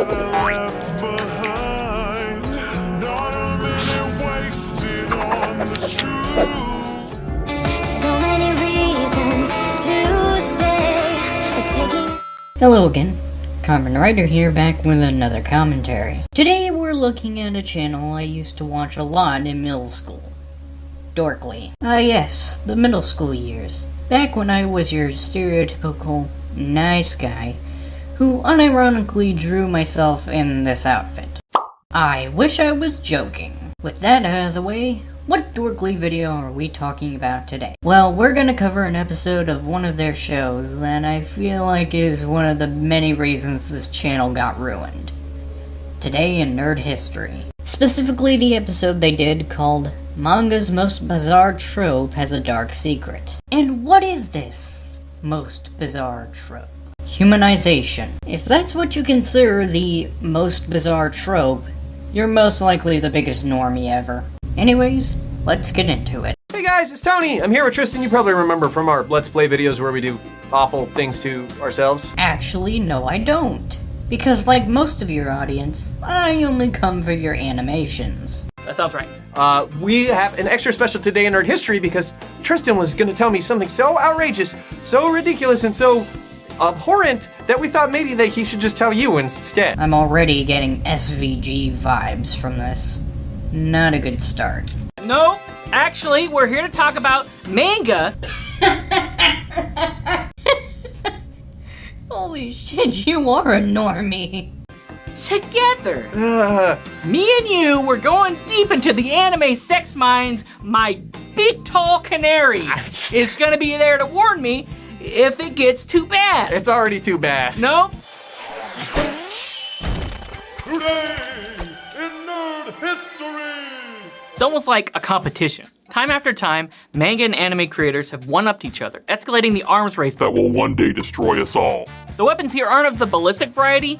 left behind. Not a minute wasted on the truth. So many reasons to stay. It's taking. Hello again, Carmen Ryder here, back with another commentary. Today we're looking at a channel I used to watch a lot in middle school. Dorkly. Yes, the middle school years. Back when I was your stereotypical nice guy who unironically drew myself in this outfit. I wish I was joking. With that out of the way, what Dorkly video are we talking about today? Well, we're gonna cover an episode of one of their shows that I feel like is one of the many reasons this channel got ruined. Today in Nerd History. Specifically the episode they did called Manga's Most Bizarre Trope Has a Dark Secret. And what is this most bizarre trope? Humanization. If that's what you consider the most bizarre trope, you're most likely the biggest normie ever. Anyways, let's get into it. Hey guys, it's Tony. I'm here with Tristan. You probably remember from our Let's Play videos where we do awful things to ourselves. Actually, no I don't. Because like most of your audience, I only come for your animations. That sounds right. We have an extra special today in Nerd History because Tristan was going to tell me something so outrageous, so ridiculous, and so abhorrent that we thought maybe that he should just tell you instead. I'm already getting SVG vibes from this. Not a good start. No, actually, we're here to talk about manga. Holy shit, you are a normie. Together. Me and you, we're going deep into the anime sex minds. My big tall canary is gonna be there to warn me if it gets too bad. It's already too bad. Nope. Today in Nerd History. It's almost like a competition. Time after time, manga and anime creators have one-upped each other, escalating the arms race That will one day destroy us all. The weapons here aren't of the ballistic variety,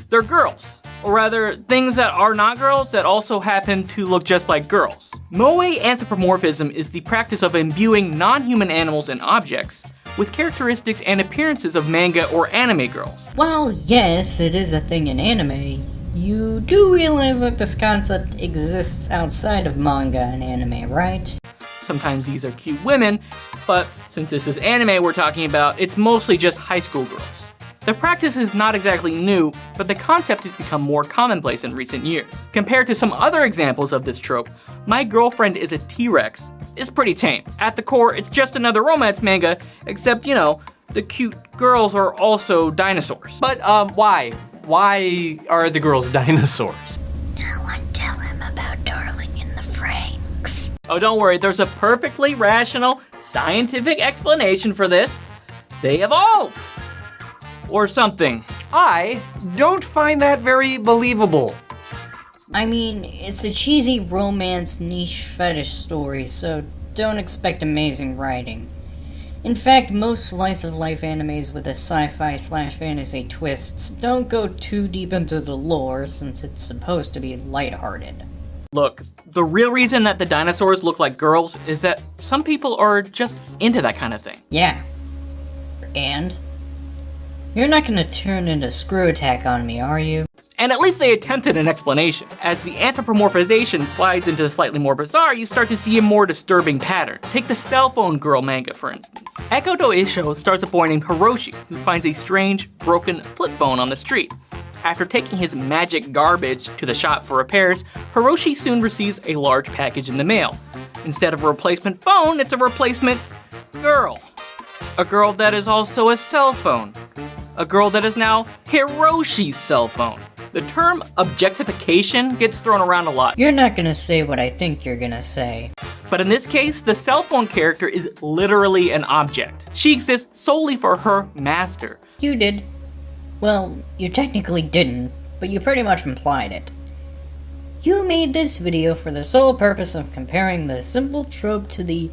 they're girls. Or rather, things that are not girls that also happen to look just like girls. Moe anthropomorphism is the practice of imbuing non-human animals and objects with characteristics and appearances of manga or anime girls. While yes, it is a thing in anime, you do realize that this concept exists outside of manga and anime, right? Sometimes these are cute women, but since this is anime we're talking about, it's mostly just high school girls. The practice is not exactly new, but the concept has become more commonplace in recent years. Compared to some other examples of this trope, My Girlfriend is a T-Rex is pretty tame. At the core, it's just another romance manga, except, you know, the cute girls are also dinosaurs. But, why? Why are the girls dinosaurs? No one tell him about Darling in the Franxx. Oh, don't worry, there's a perfectly rational, scientific explanation for this. They evolved. Or something. I don't find that very believable. I mean, it's a cheesy romance niche fetish story, so don't expect amazing writing. In fact, most slice-of-life animes with a sci-fi/fantasy twists don't go too deep into the lore since it's supposed to be lighthearted. Look, the real reason that the dinosaurs look like girls is that some people are just into that kind of thing. Yeah. And? You're not gonna turn into Screw Attack on me, are you? And at least they attempted an explanation. As the anthropomorphization slides into the slightly more bizarre, you start to see a more disturbing pattern. Take the cell phone girl manga, for instance. Echo to Isho stars a boy named Hiroshi, who finds a strange, broken flip phone on the street. After taking his magic garbage to the shop for repairs, Hiroshi soon receives a large package in the mail. Instead of a replacement phone, it's a replacement girl. A girl that is also a cell phone. A girl that is now Hiroshi's cell phone. The term objectification gets thrown around a lot. You're not gonna say what I think you're gonna say. But in this case, the cell phone character is literally an object. She exists solely for her master. You did. Well, you technically didn't, but you pretty much implied it. You made this video for the sole purpose of comparing the simple trope to the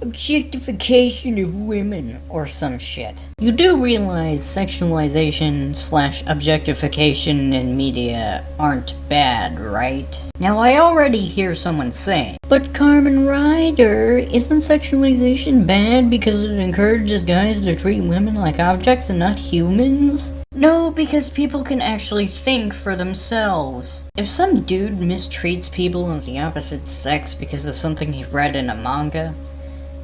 objectification of women, or some shit. You do realize sexualization/objectification in media aren't bad, right? Now I already hear someone saying, but Carmen Ryder, isn't sexualization bad because it encourages guys to treat women like objects and not humans? No, because people can actually think for themselves. If some dude mistreats people of the opposite sex because of something he read in a manga,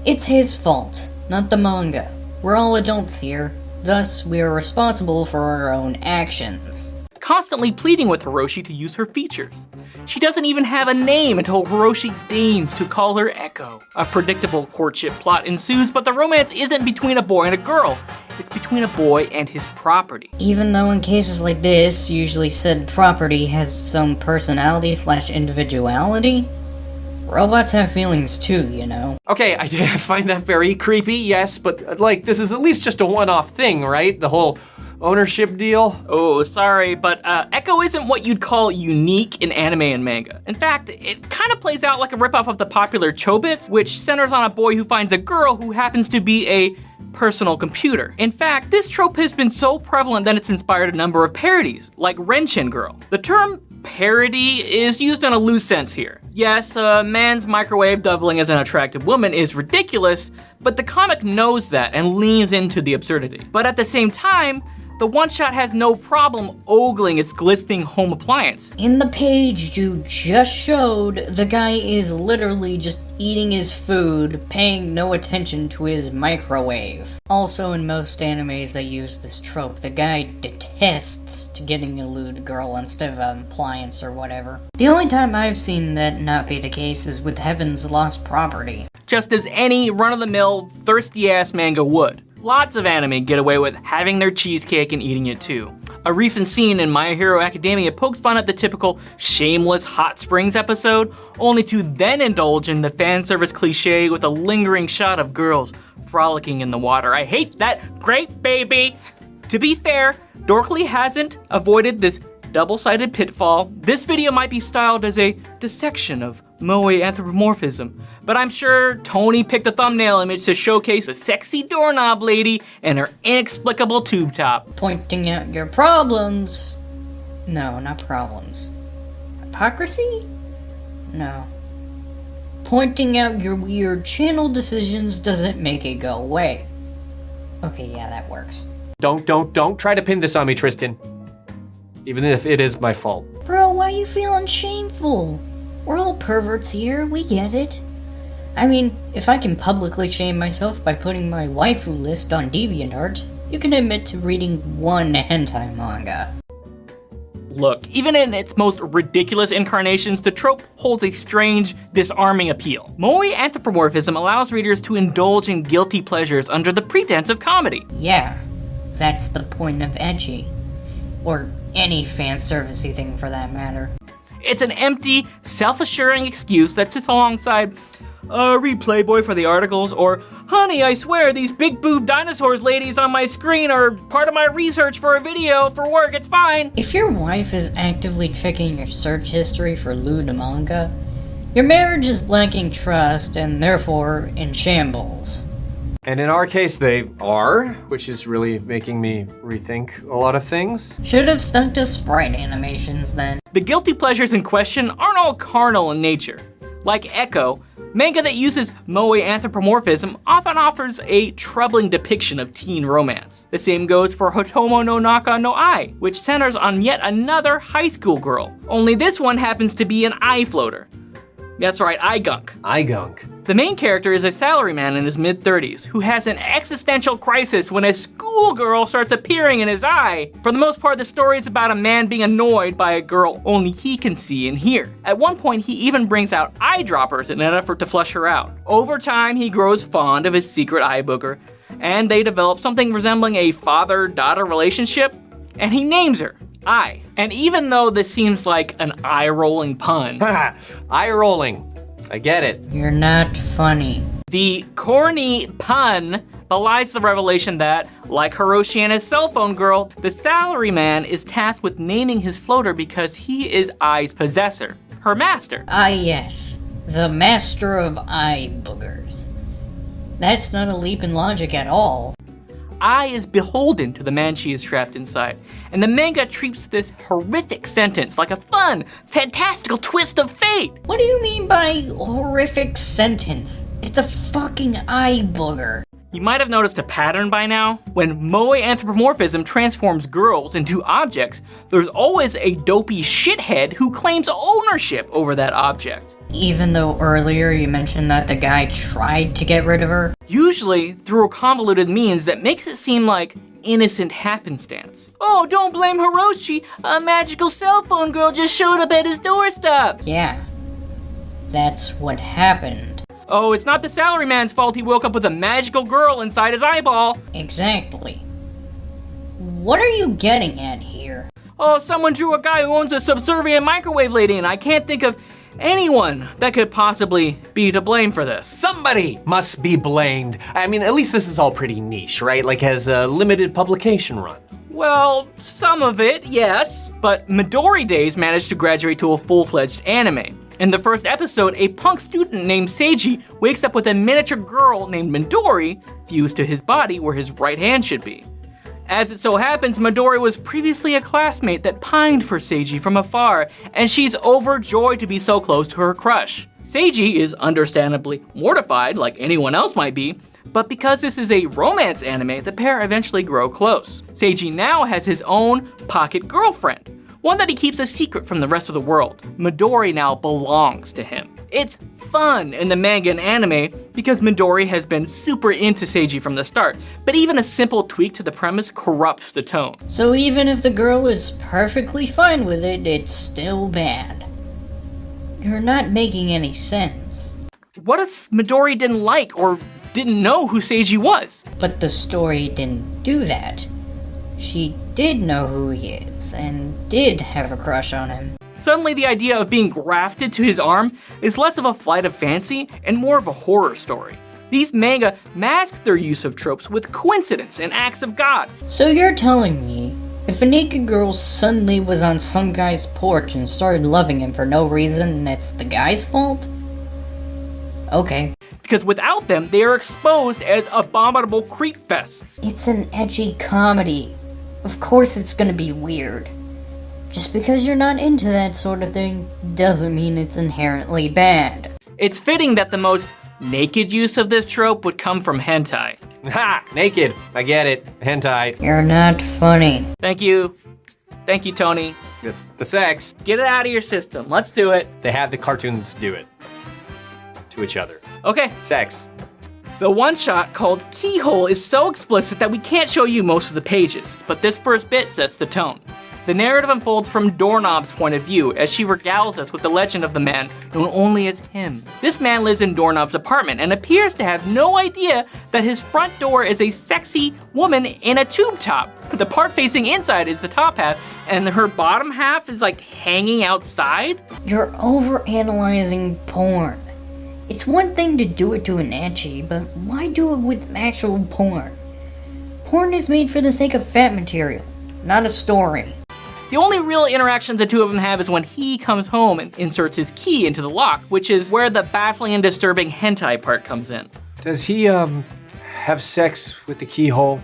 it's his fault, not the manga. We're all adults here, thus we are responsible for our own actions. Constantly pleading with Hiroshi to use her features. She doesn't even have a name until Hiroshi deigns to call her Echo. A predictable courtship plot ensues, but the romance isn't between a boy and a girl. It's between a boy and his property. Even though in cases like this, usually said property has some personality/individuality, robots have feelings too, you know. Okay, I find that very creepy, yes, but like, this is at least just a one-off thing, right? The whole ownership deal. Oh, sorry, but Echo isn't what you'd call unique in anime and manga. In fact, it kind of plays out like a ripoff of the popular Chobits, which centers on a boy who finds a girl who happens to be a personal computer. In fact, this trope has been so prevalent that it's inspired a number of parodies, like Renshin Girl. The term parody is used in a loose sense here. Yes, a man's microwave doubling as an attractive woman is ridiculous, but the comic knows that and leans into the absurdity. But at the same time, the one-shot has no problem ogling its glistening home appliance. In the page you just showed, the guy is literally just eating his food, paying no attention to his microwave. Also, in most animes that use this trope, the guy detests to getting a lewd girl instead of an appliance or whatever. The only time I've seen that not be the case is with Heaven's Lost Property. Just as any run-of-the-mill, thirsty-ass manga would. Lots of anime get away with having their cheesecake and eating it too. A recent scene in My Hero Academia poked fun at the typical shameless hot springs episode, only to then indulge in the fan service cliche with a lingering shot of girls frolicking in the water. I hate that, great baby! To be fair, Dorkly hasn't avoided this double-sided pitfall. This video might be styled as a dissection of moe anthropomorphism, but I'm sure Tony picked a thumbnail image to showcase the sexy doorknob lady and her inexplicable tube top. Pointing out your problems. No, not problems. Hypocrisy? No. Pointing out your weird channel decisions doesn't make it go away. Okay, yeah, that works. Don't try to pin this on me, Tristan. Even if it is my fault. Bro, why you feeling shameful? We're all perverts here, we get it. I mean, if I can publicly shame myself by putting my waifu list on DeviantArt, you can admit to reading one hentai manga. Look, even in its most ridiculous incarnations, the trope holds a strange, disarming appeal. Moe anthropomorphism allows readers to indulge in guilty pleasures under the pretense of comedy. Yeah, that's the point of ecchi. Or any fan servicey thing for that matter. It's an empty, self-assuring excuse that sits alongside, read Playboy for the articles, or, honey, I swear these big boob dinosaurs ladies on my screen are part of my research for a video for work, it's fine. If your wife is actively checking your search history for lewd manga, your marriage is lacking trust and therefore in shambles. And in our case, they are, which is really making me rethink a lot of things. Should have stuck to sprite animations then. The guilty pleasures in question aren't all carnal in nature. Like Echo, manga that uses moe anthropomorphism often offers a troubling depiction of teen romance. The same goes for Hotomo no Naka no Ai, which centers on yet another high school girl. Only this one happens to be an eye floater. That's right, eye gunk. Eye gunk. The main character is a salaryman in his mid-30s who has an existential crisis when a schoolgirl starts appearing in his eye. For the most part, the story is about a man being annoyed by a girl only he can see and hear. At one point, he even brings out eyedroppers in an effort to flush her out. Over time, he grows fond of his secret eye booger, and they develop something resembling a father-daughter relationship, and he names her Eye. And even though this seems like an eye-rolling pun, Haha, eye rolling. I get it. You're not funny. the corny pun belies the revelation that, like Hiroshi and his cell phone girl, the salaryman is tasked with naming his floater because he is Ai's possessor, her master. Ah yes, the master of eye boogers. That's not a leap in logic at all. Ai is beholden to the man she is trapped inside, and the manga treats this horrific sentence like a fun, fantastical twist of fate. What do you mean by horrific sentence? It's a fucking eye booger. You might have noticed a pattern by now. When moe anthropomorphism transforms girls into objects, there's always a dopey shithead who claims ownership over that object. Even though earlier you mentioned that the guy tried to get rid of her. Usually through a convoluted means that makes it seem like innocent happenstance. Oh, don't blame Hiroshi, a magical cell phone girl just showed up at his doorstep. Yeah, that's what happened. Oh, it's not the salaryman's fault he woke up with a magical girl inside his eyeball. Exactly. What are you getting at here? Oh, someone drew a guy who owns a subservient microwave lady, and I can't think of anyone that could possibly be to blame for this. Somebody must be blamed. I mean, at least this is all pretty niche, right? Like has a limited publication run. Well, some of it, yes. But Midori Days managed to graduate to a full-fledged anime. In the first episode, a punk student named Seiji wakes up with a miniature girl named Midori fused to his body where his right hand should be. As it so happens, Midori was previously a classmate that pined for Seiji from afar, and she's overjoyed to be so close to her crush. Seiji is understandably mortified, like anyone else might be, but because this is a romance anime, the pair eventually grow close. Seiji now has his own pocket girlfriend, one that he keeps a secret from the rest of the world. Midori now belongs to him. It's fun in the manga and anime because Midori has been super into Seiji from the start, but even a simple tweak to the premise corrupts the tone. So even if the girl is perfectly fine with it, it's still bad. You're not making any sense. What if Midori didn't like or didn't know who Seiji was? But the story didn't do that. She did know who he is, and did have a crush on him. Suddenly the idea of being grafted to his arm is less of a flight of fancy and more of a horror story. These manga mask their use of tropes with coincidence and acts of God. So you're telling me, if a naked girl suddenly was on some guy's porch and started loving him for no reason, it's the guy's fault? Okay. Because without them, they are exposed as abominable creep fests. It's an edgy comedy. Of course it's gonna be weird. Just because you're not into that sort of thing doesn't mean it's inherently bad. It's fitting that the most naked use of this trope would come from hentai. Ha! Naked. I get it. Hentai. You're not funny. Thank you. Thank you, Tony. It's the sex. Get it out of your system. Let's do it. They have the cartoons do it. To each other. Okay. Sex. The one-shot called Keyhole is so explicit that we can't show you most of the pages, but this first bit sets the tone. The narrative unfolds from Doorknob's point of view as she regales us with the legend of the man known only as him. This man lives in Doorknob's apartment and appears to have no idea that his front door is a sexy woman in a tube top. The part facing inside is the top half, and her bottom half is like hanging outside. You're overanalyzing porn. It's one thing to do it to an ecchi, but why do it with actual porn? Porn is made for the sake of fat material, not a story. The only real interactions the two of them have is when he comes home and inserts his key into the lock, which is where the baffling and disturbing hentai part comes in. Does he, have sex with the keyhole?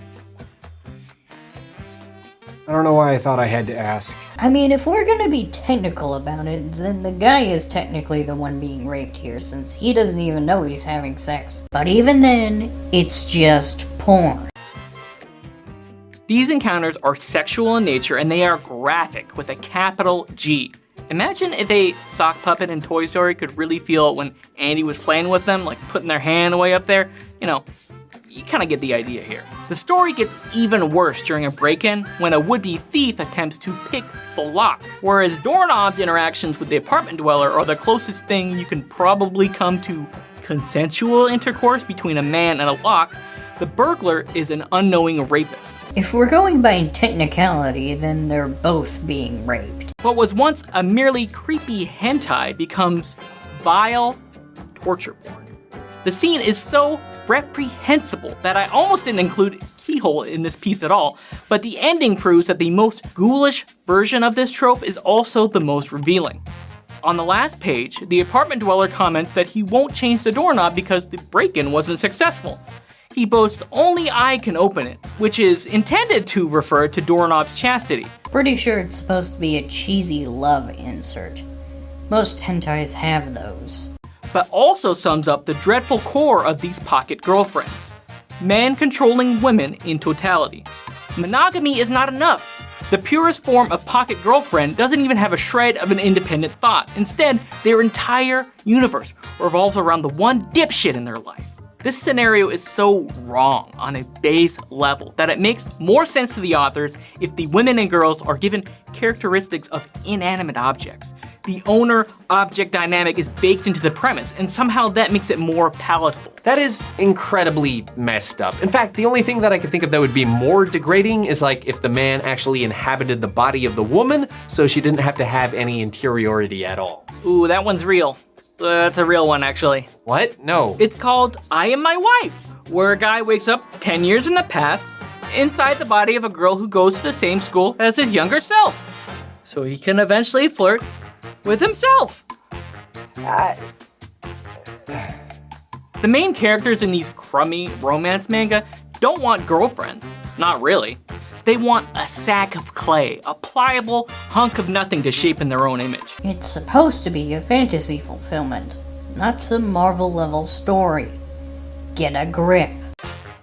I don't know why I thought I had to ask. I mean, if we're gonna be technical about it, then the guy is technically the one being raped here, since he doesn't even know he's having sex. But even then, it's just porn. These encounters are sexual in nature and they are graphic with a capital G. Imagine if a sock puppet in Toy Story could really feel it when Andy was playing with them, like putting their hand way up there. You know, you kind of get the idea here. The story gets even worse during a break-in when a would-be thief attempts to pick the lock. Whereas Doorknob's interactions with the apartment dweller are the closest thing you can probably come to consensual intercourse between a man and a lock, the burglar is an unknowing rapist. If we're going by technicality, then they're both being raped. What was once a merely creepy hentai becomes vile torture porn. The scene is so reprehensible that I almost didn't include Keyhole in this piece at all, but the ending proves that the most ghoulish version of this trope is also the most revealing. On the last page, the apartment dweller comments that he won't change the doorknob because the break-in wasn't successful. He boasts only I can open it, which is intended to refer to Doorknob's chastity. Pretty sure it's supposed to be a cheesy love insert. Most hentais have those. But also sums up the dreadful core of these pocket girlfriends. man controlling women in totality. Monogamy is not enough. The purest form of pocket girlfriend doesn't even have a shred of an independent thought. Instead, their entire universe revolves around the one dipshit in their life. This scenario is so wrong on a base level that it makes more sense to the authors if the women and girls are given characteristics of inanimate objects. The owner-object dynamic is baked into the premise, and somehow that makes it more palatable. That is incredibly messed up. In fact, the only thing that I can think of that would be more degrading is like if the man actually inhabited the body of the woman, so she didn't have to have any interiority at all. Ooh, that one's real. That's a real one, actually. What? No. It's called I Am My Wife, where a guy wakes up 10 years in the past inside the body of a girl who goes to the same school as his younger self, so he can eventually flirt with himself. The main characters in these crummy romance manga don't want girlfriends. Not really. They want a sack of clay, a pliable hunk of nothing to shape in their own image. It's supposed to be a fantasy fulfillment, not some Marvel-level story. Get a grip.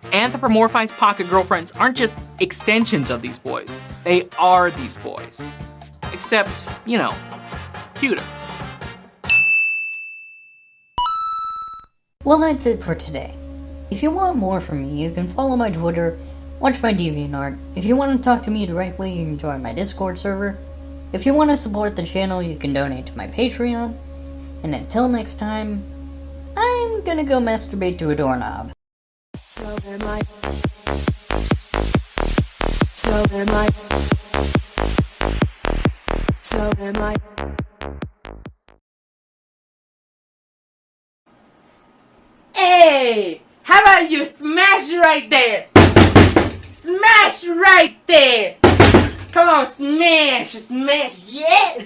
Anthropomorphized pocket girlfriends aren't just extensions of these boys. They are these boys. Except, you know, cuter. Well, that's it for today. If you want more from me, you can follow my Twitter, watch my DeviantArt. If you want to talk to me directly, you can join my Discord server. If you want to support the channel, you can donate to my Patreon. And until next time, I'm gonna go masturbate to a doorknob. So am I. So am I. So am I. Hey, how about you smash right there? Smash right there! Come on, smash, smash, yeah!